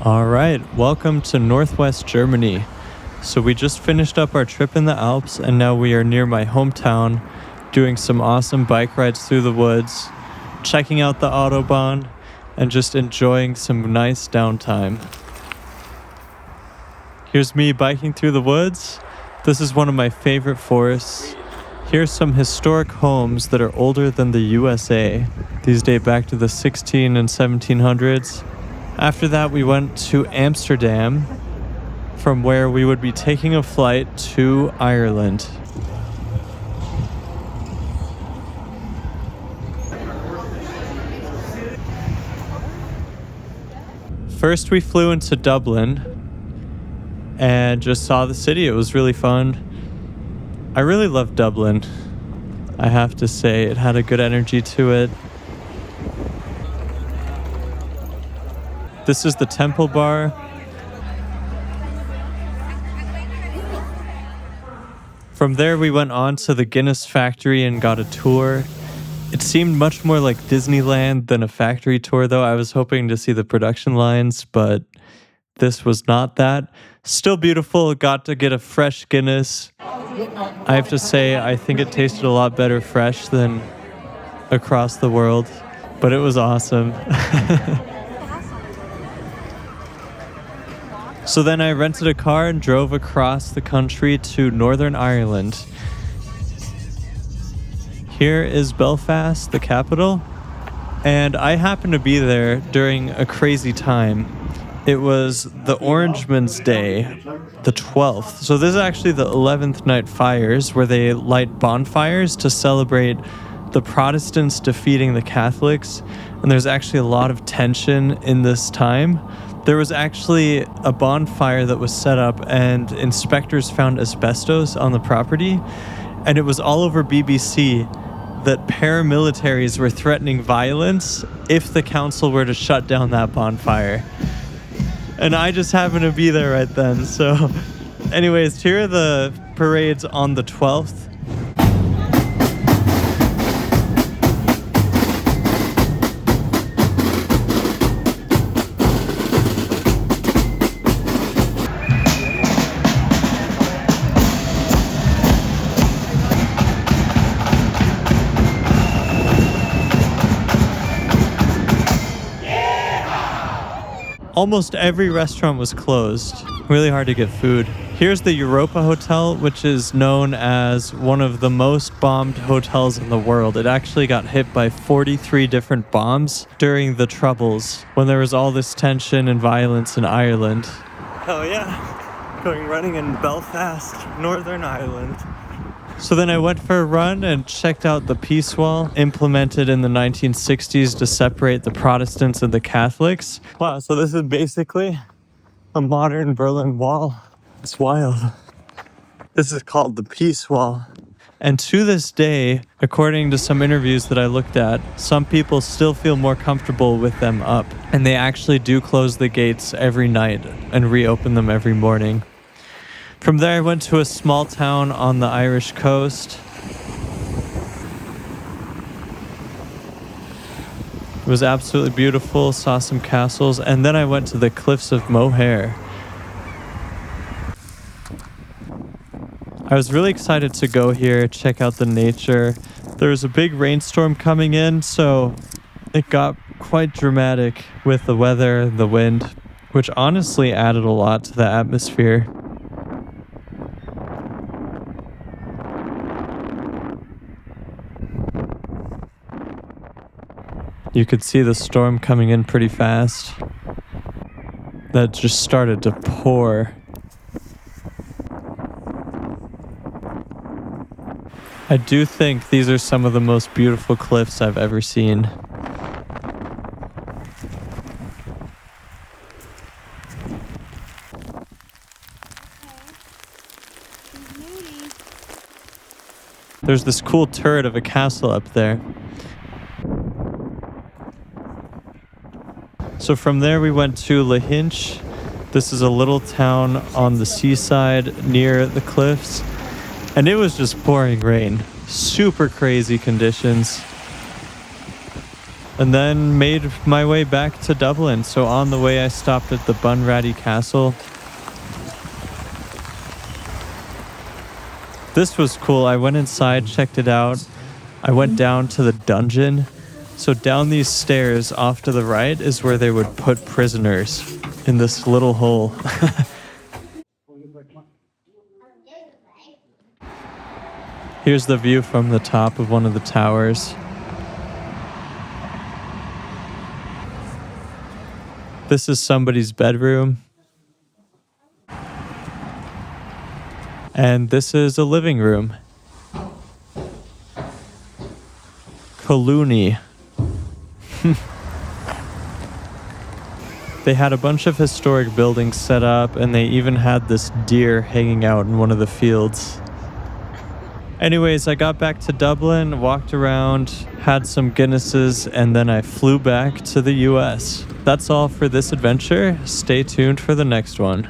All right, welcome to Northwest Germany. So we just finished up our trip in the Alps and now we are near my hometown doing some awesome bike rides through the woods, checking out the Autobahn, and just enjoying some nice downtime. Here's me biking through the woods. This is one of my favorite forests. Here's some historic homes that are older than the USA. These date back to the 16 and 1700s. After that, we went to Amsterdam, from where we would be taking a flight to Ireland. First, we flew into Dublin and just saw the city. It was really fun. I really loved Dublin. I have to say, it had a good energy to it. This is the Temple Bar. From there, we went on to the Guinness factory and got a tour. It seemed much more like Disneyland than a factory tour, though. I was hoping to see the production lines, but this was not that. Still beautiful. Got to get a fresh Guinness. I have to say, I think it tasted a lot better fresh than across the world, but it was awesome. So then I rented a car and drove across the country to Northern Ireland. Here is Belfast, the capital, and I happened to be there during a crazy time. It was the Orangeman's Day, the 12th. So this is actually the 11th night fires, where they light bonfires to celebrate the Protestants defeating the Catholics, and there's actually a lot of tension in this time. There was actually a bonfire that was set up and inspectors found asbestos on the property, and it was all over BBC that paramilitaries were threatening violence if the council were to shut down that bonfire. And I just happened to be there right then. So anyways, here are the parades on the 12th. Almost every restaurant was closed. Really hard to get food. Here's the Europa Hotel, which is known as one of the most bombed hotels in the world. It actually got hit by 43 different bombs during the Troubles, when there was all this tension and violence in Ireland. Hell yeah. Running in Belfast, Northern Ireland. So then I went for a run and checked out the Peace Wall, implemented in the 1960s to separate the Protestants and the Catholics. Wow, so this is basically a modern Berlin Wall. It's wild. This is called the Peace Wall. And to this day, according to some interviews that I looked at, some people still feel more comfortable with them up. And they actually do close the gates every night and reopen them every morning. From there, I went to a small town on the Irish coast. It was absolutely beautiful, saw some castles, and then I went to the Cliffs of Moher. I was really excited to go here, check out the nature. There was a big rainstorm coming in, so it got quite dramatic with the weather and the wind, which honestly added a lot to the atmosphere. You could see the storm coming in pretty fast. That just started to pour. I do think these are some of the most beautiful cliffs I've ever seen. There's this cool turret of a castle up there. So from there we went to Lahinch. This is a little town on the seaside near the cliffs. And it was just pouring rain. Super crazy conditions. and then made my way back to Dublin. So on the way, I stopped at the Bunratty Castle. This was cool. I went inside, checked it out. I went down to the dungeon. So down these stairs off to the right is where they would put prisoners in this little hole. Here's the view from the top of one of the towers. This is somebody's bedroom. And this is a living room. Colony. They had a bunch of historic buildings set up, and they even had this deer hanging out in one of the fields. Anyways, I got back to Dublin, walked around, had some Guinnesses, and then I flew back to the US. That's all for this adventure. Stay tuned for the next one.